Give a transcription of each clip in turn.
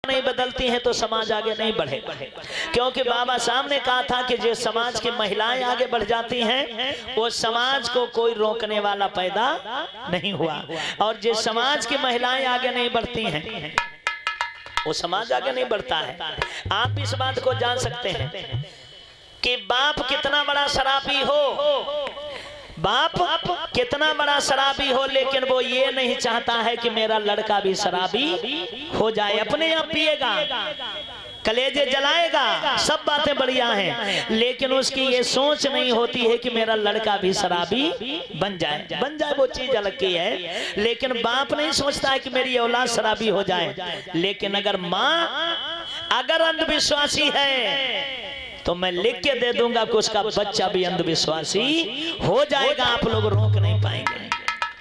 नहीं बदलती हैं तो समाज आगे नहीं बढ़ेगा। क्योंकि बाबा साहब ने कहा था कि जो समाज की महिलाएं आगे बढ़ जाती हैं वो समाज को कोई रोकने वाला पैदा नहीं हुआ, और जो समाज की महिलाएं आगे नहीं बढ़ती हैं वो समाज आगे नहीं बढ़ता है। आप इस बात को जान सकते हैं कि बाप कितना बड़ा शराबी हो, बाप कितना बड़ा शराबी हो, लेकिन वो ये नहीं चाहता है कि मेरा लड़का भी शराबी हो जाए। अपने आप पिएगा, कलेजे जलाएगा, सब बातें बढ़िया हैं, लेकिन उसकी ये सोच नहीं होती है कि मेरा लड़का भी शराबी बन जाए वो चीज अलग की है। लेकिन बाप नहीं सोचता है कि मेरी औलाद शराबी हो जाए। लेकिन अगर माँ अगर अंधविश्वासी है तो मैं लिख के दे दूंगा कि उसका बच्चा भी अंधविश्वासी हो जाएगा, आप लोग रोक नहीं पाएंगे।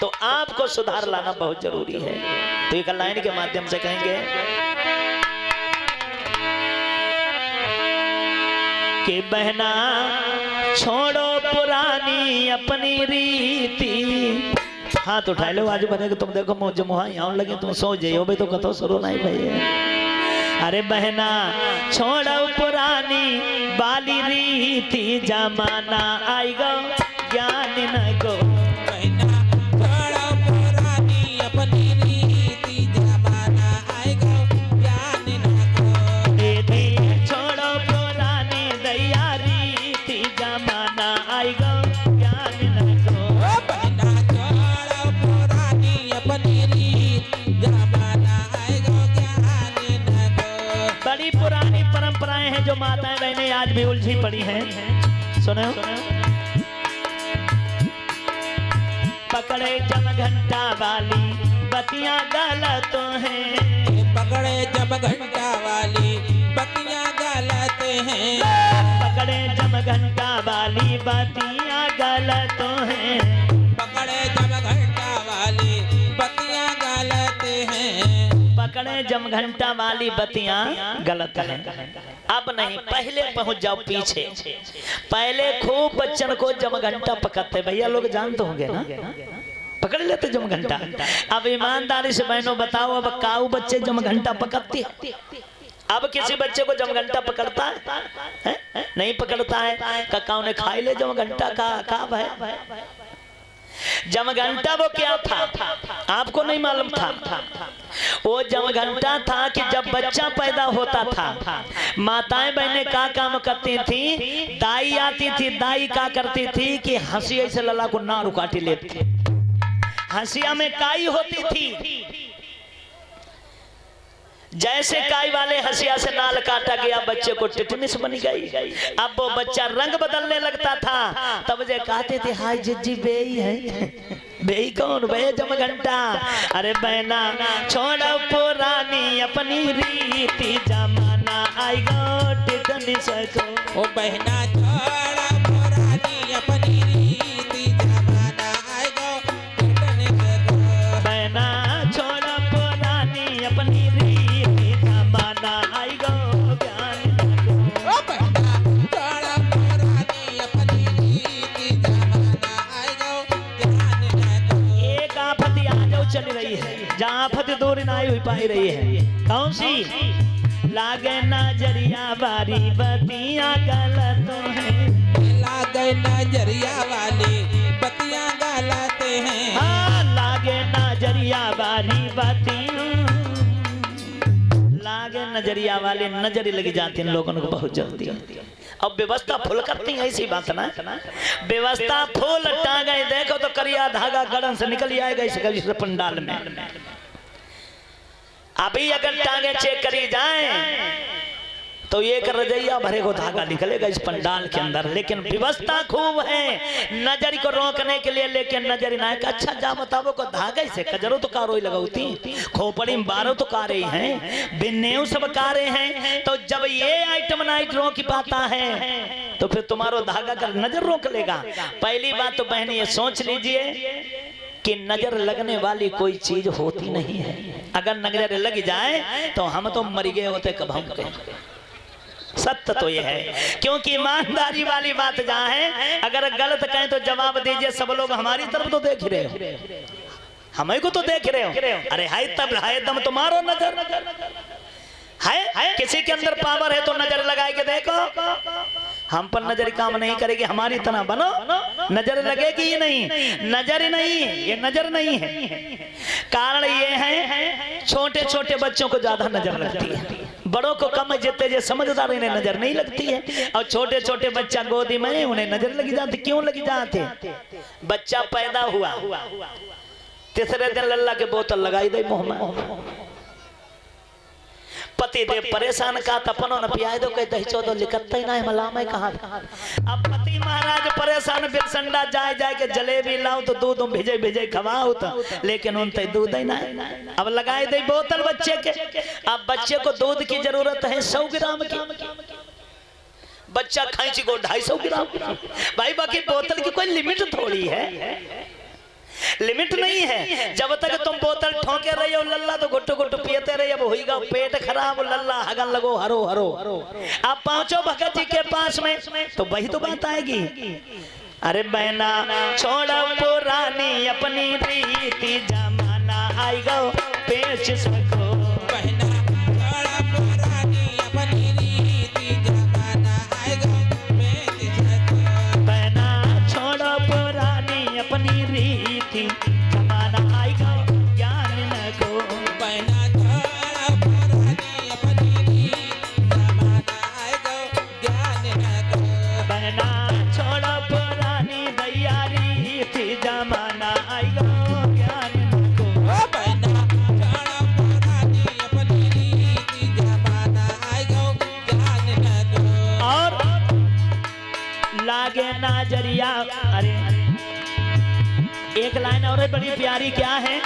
तो आपको सुधार लाना बहुत जरूरी है। तो एक लाइन के माध्यम से कहेंगे कि बहना छोड़ो पुरानी अपनी रीति। हाथ उठा लो आजू बने, तुम देखो मुझे मुहा यहाँ लगे, तुम सो जाइयो भाई, तो कतो सुरो नहीं भाई। अरे बहना छोड़ो पुरानी बाली रीति, जमाना आएगा ज्ञान न को। बहना छोड़ो पुरानी अपनी रीति, जमाना आएगा ज्ञान न को। दीदी छोड़ो पुरानी दैया रीति, जमाना आएगा ज्ञान न को। बहना छोड़ो पुरानी अपनी रीति, जमाना आएगा ज्ञान न को। बड़ी पुरानी परंपराएं हैं जो माताएं बहनें आज भी उलझी पड़ी हैं। सुनो, पकड़े जब घंटा वाली बतियां गलत हैं, पकड़े जब घंटा वाली बतियां गलत हैं, पकड़े जब घंटा वाली बतियां गलत हैं, पकड़े जब घंटा वाली बतियां गलत हैं, पकड़े जब घंटा वाली बतियां गलत हैं। अब नहीं, पहले पहुंच जाओ पीछे। पहले खूब बच्चन को जब घंटा पकड़ते, भैया लोग जानते होंगे ना, पकड़ लेते जम घंटा। अब ईमानदारी से बहनों बताओ, अब काऊ बच्चे जम घंटा पकड़ती है? अब किसी बच्चे को जम घंटा पकड़ता है? नहीं पकड़ता है। काऊ ने खाई ले जम घंटा का है। जम घंटा वो क्या था आपको नहीं मालूम था? वो जम घंटा था कि जब बच्चा पैदा होता था, माताएं बहनें का काम करती थी, दाई आती थी, दाई का करती थी कि हंसिया से लला को ना रुकाटी लेती थी। हंसिया में काई होती थी, जैसे काई वाले हंसिया से नाल काटा गया, बच्चे को टिटनिस बन गई। अब वो बच्चा रंग बदलने लगता था, तब जे कहते थे हाय जिज्जी बेई है। बेई कौन? बे जम घंटा। अरे बहना छोड़ो पुरानी अपनी रीति, जमाना आएगा टिटनिस को। ओ बहना छोड़ो पुरानी अपनी रीति, जमाना आएगा टिटनिस को। बहना छोड़ो पुरानी अपनी रीति, जमाना आएगा ज्ञान को। ओ बहना छोड़ो पुरानी अपनी रीति, जमाना आएगा ज्ञान को। एक आफत आ जाओ चली रही है, जहाँ आफत दूर ना हुई पाई रही है। कौन सी? लागे नजरिया बारी बतियां गलत हैं, लागे नजरिया वाली बतियां गलत हैं। हाँ लागे नजरिया बारी बतियां, लागे नजरिया वाले नजर लग जाती हैं लोगों को बहुत जल्दी। अब व्यवस्था फुल करती है, ऐसी बात ना, व्यवस्था फुल टांगे देखो तो करिया धागा गड़न से निकल आएगा इस पंडाल में। अभी अगर टांगे चेक करी जाएं तो ये कर रजैया भरे को धागा निकलेगा इस पंडाल के अंदर। लेकिन व्यवस्था खूब है नजर को रोकने के लिए, लेकिन नजर ना है। अच्छा जा बताओ को धागे से कजरो तो कारोई लगाती, खोपड़ी में बारो तो कारे हैं, बिन्नेव सब कारे हैं। तो जब ये आइटम नाइट रोक पाता है तो फिर तुम्हारो धागा का नजर रोक लेगा। पहली बात तो बहन ये सोच लीजिए कि नजर लगने वाली कोई चीज होती नहीं है। अगर नजर लग जाए तो हम तो मर गए होते कब हम के। सत्य तो ये है, क्योंकि ईमानदारी वाली बात जहाँ है, अगर गलत कहें तो जवाब दीजिए। सब लोग हमारी तरफ तो देख रहे हो, हमें को तो देख रहे हो। अरे हाय तब हाय दम तुम्हारो नजर, है किसी के अंदर पावर है तो नजर लगाए के देखो, हम पर नजर काम नहीं करेगी, हमारी तरह बनो, नजर लगेगी ही नहीं, नजर ही नहीं, ये नजर नहीं है। कारण ये है छोटे छोटे बच्चों को ज्यादा नजर लगती है, बड़ों को कम, जितने जो समझदार इन्हें नजर नहीं लगती है। और छोटे छोटे बच्चा गोदी में उन्हें नजर लगी जाती, क्यों लगी जाती? बच्चा पैदा हुआ, तीसरे दिन लल्ला के बोतल लगाई दे मुंह में, पति देव परेशान का तपनो न पियाए दो, कहते चौदह लिखता ही ना है मला में कहा। अब पति महाराज परेशान, बिरसंडा जाए जाए के जलेबी लाऊं तो दूध भिजे भिजे खवाओ तो, लेकिन उन तक दूध ही ना है। अब लगाए दे बोतल बच्चे के, अब बच्चे को दूध की जरूरत है 100 ग्राम की, बच्चा खाई को 250 ग्राम भाई, बाकी बोतल की कोई लिमिट थोड़ी है, लिमिट नहीं है। जब तक तुम बोतल ठोके रही हो लल्ला तो गुट्टू गुट्टू पियते रही, अब होगा पेट खराब, लल्ला हगन लगो हरो हरो। अब पहुंचो भगत जी के पास में तो वही तो बात आएगी, अरे बहना छोड़ो पुरानी अपनी रीति, जमाना आएगा पेश सको, बहना छोड़ा पुरानी अपनी रीति, जमाना आएगा पेश सको, बहना छोड़ो पुरानी अपनी रीति, जमाना आएगा ज्ञान न को, बहना छोड़ा पुरानी अपनी रीति, जमाना आएगा ज्ञान न को, बहना छोड़ो पुरानी दैया रीति, जमाना आएगा ज्ञान न को। ओ बहना छोड़ा पुरानी अपनी रीति, जमाना आएगा ज्ञान न को। और लागे नजरिया, अरे एक लाइन और है बड़ी प्यारी, क्या है?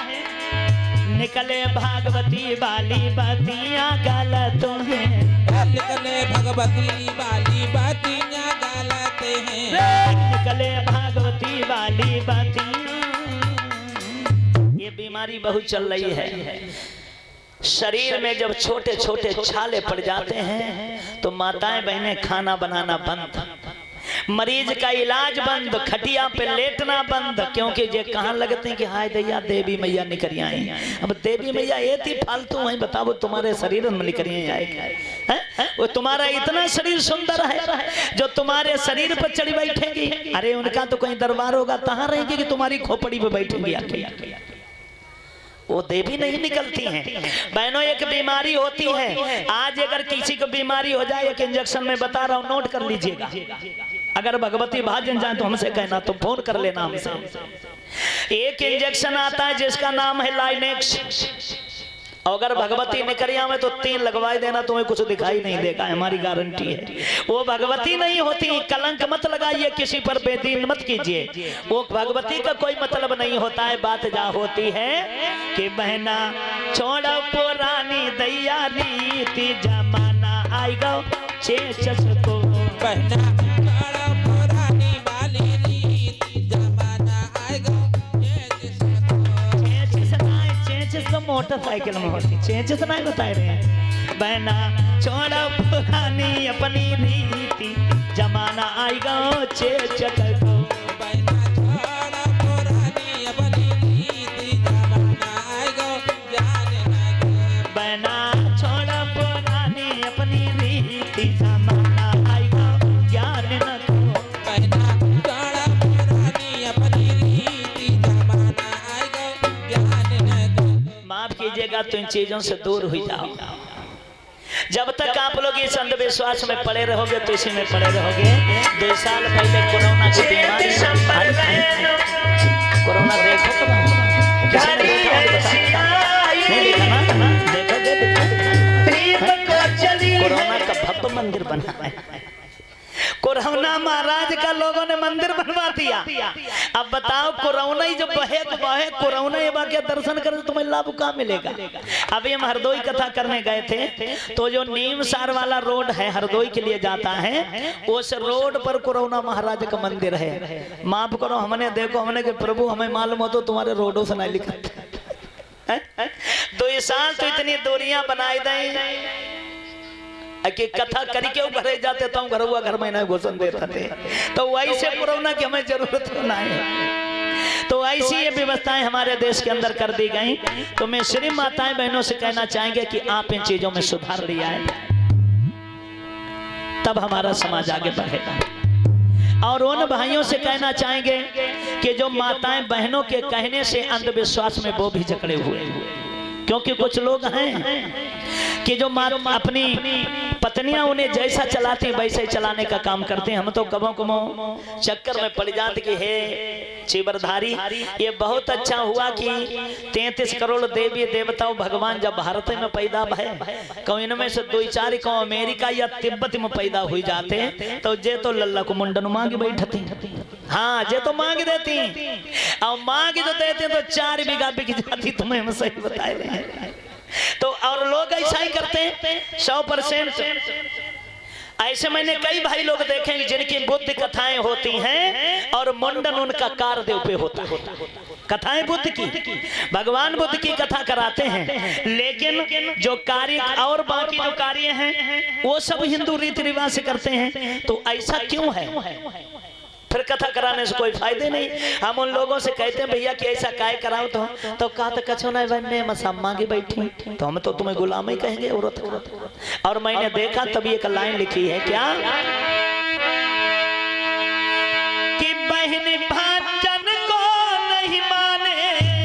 निकले भागवती वाली बतियां गलतों हैं, निकले भगवती वाली बातियां गलत हैं, निकले भागवती वाली बतियां। ये बीमारी बहुत चल रही है, शरीर में जब छोटे छोटे छाले पड़ जाते हैं तो माताएं बहनें खाना बनाना बंद, मरीज का इलाज बंद, खटिया पे लेटना बंद, क्योंकि ये कहाँ लगते हैं कि हाय दैया देवी मैया निकरिया आई। अब देवी मैया ये थी फालतू है, बताओ तुम्हारे शरीर में निकरिया आएगी? वो तुम्हारा इतना शरीर सुंदर है जो तुम्हारे शरीर पर चढ़ी बैठेगी, अरे उनका तो कोई दरबार होगा, कहाँ रहेंगे कि तुम्हारी खोपड़ी पे बैठेंगी आके, वो देवी नहीं निकलती हैं। बहनों एक बीमारी होती है, आज अगर किसी को बीमारी हो जाए, एक इंजेक्शन में बता रहा हूं, नोट कर लीजिएगा, अगर भगवती भाजन जाए तो हमसे कहना, तो फोन कर लेना हमसे। एक इंजेक्शन आता है जिसका नाम है लाइनेक्स, अगर भगवती निकरिया में तो 3 लगवाई देना, तुम्हें कुछ दिखाई नहीं देगा, हमारी गारंटी है। वो भगवती नहीं होती, कलंक मत लगाइए, किसी पर बेदीन मत कीजिए, वो भगवती का कोई मतलब नहीं होता है। बात जा होती है कि बहना छोड़ो पुरानी दैया रीति, जमाना आएगा चेचस को, बहना छोड़ा पुरानी वाली रीति, जमाना आएगा चेचस तो मोटरसाइकिल में होती, चेचस नहीं बताए रहे हैं। बहना छोड़ो पुरानी अपनी रीति, जमाना आएगा चेचस को, बहना छोड़ा पुरानी अपनी रीति, जमाना आएगा ज्ञान न को, बहना छोड़ो पुरानी अपनी रीति, जमाना आएगा ज्ञान न को, बहना छोड़ा पुरानी अपनी रीति, जमाना आएगा ज्ञान न को। माफ कीजिएगा, तो इन चीजों से दूर हो जाओ। जब तक आप लोग इस अंधविश्वास में पड़े रहोगे तो इसी में पड़े रहोगे। 2 साल पहले कोरोना की बीमारी, कोरोना देखो तो किसी ने देखा नहीं, देखा ना, देखो कोरोना का भव्य मंदिर बना है, कोरोना महाराज का लोगों ने मंदिर बनवा दिया। अब बताओ कोरोना ही जब बहे कोरोना के दर्शन कर तुम्हें लाभ कहाँ मिलेगा? अभी हम हरदोई कथा करने गए थे, तो जो नीम सार वाला रोड है हरदोई के लिए जाता है, उस रोड पर कोरोना महाराज का मंदिर है। माफ करो, हमने देखो, हमने कि प्रभु हमें मालूम हो तो तुम्हारे रोडों से नहीं लिखा 2 साल तो इतनी दूरियां बनाई दें कि कथा करी के घरे जाते तो घर हुआ घर में ना घोषण दे रहे, तो वही से कोरोना की हमें जरूरत नहीं है। तो ऐसी ये व्यवस्थाएं हमारे देश के अंदर कर दी गई। तो मैं श्री माताएं बहनों से कहना चाहेंगे कि आप इन चीजों में सुधार लिया है, तब हमारा समाज आगे बढ़ेगा। और उन भाइयों से कहना चाहेंगे कि जो माताएं बहनों के कहने से अंधविश्वास में वो भी जकड़े हुए, क्योंकि कुछ लोग हैं कि जो अपनी पत्नियां उन्हें जैसा चलाती हैं वैसे ही चलाने का काम करते हैं। हम तो कबो कबो चक्कर में पड़ जाते कि हे चीबरधारी, ये बहुत अच्छा हुआ कि 33 करोड़ देवी देवताओं भगवान जब भारत में पैदा भय, कौ इनमें से 2-4 को अमेरिका या तिब्बत में पैदा हो जाते, तो जे तो लल्ला को मुंडन मांग बैठती, हाँ जे तो मांग देती, और मांग जो देते तो 4 बीघा बिक जाती। तुम्हें हम सही बताए रहे हैं। तो और लोग ऐसा ही करते हैं 100%। ऐसे मैंने कई भाई लोग देखे जिनकी बुद्ध कथाएं होती हैं और मुंडन उनका कारदेव पे होता है। कथाएं बुद्ध की, भगवान बुद्ध की कथा कराते हैं, लेकिन जो कार्य और बाकी जो कार्य हैं वो सब हिंदू रीति रिवाज से करते हैं। तो ऐसा क्यों है? फिर कथा कराने से कोई फायदे नहीं। हम उन लोगों से कहते हैं भैया कि ऐसा काय कराओ, तो कहा तो कछो नहीं बनने मसा मांगे बैठी, तो हम तो तुम्हें गुलाम ही कहेंगे औरत। और मैंने देखा तभी एक लाइन लिखी है क्या कि बहन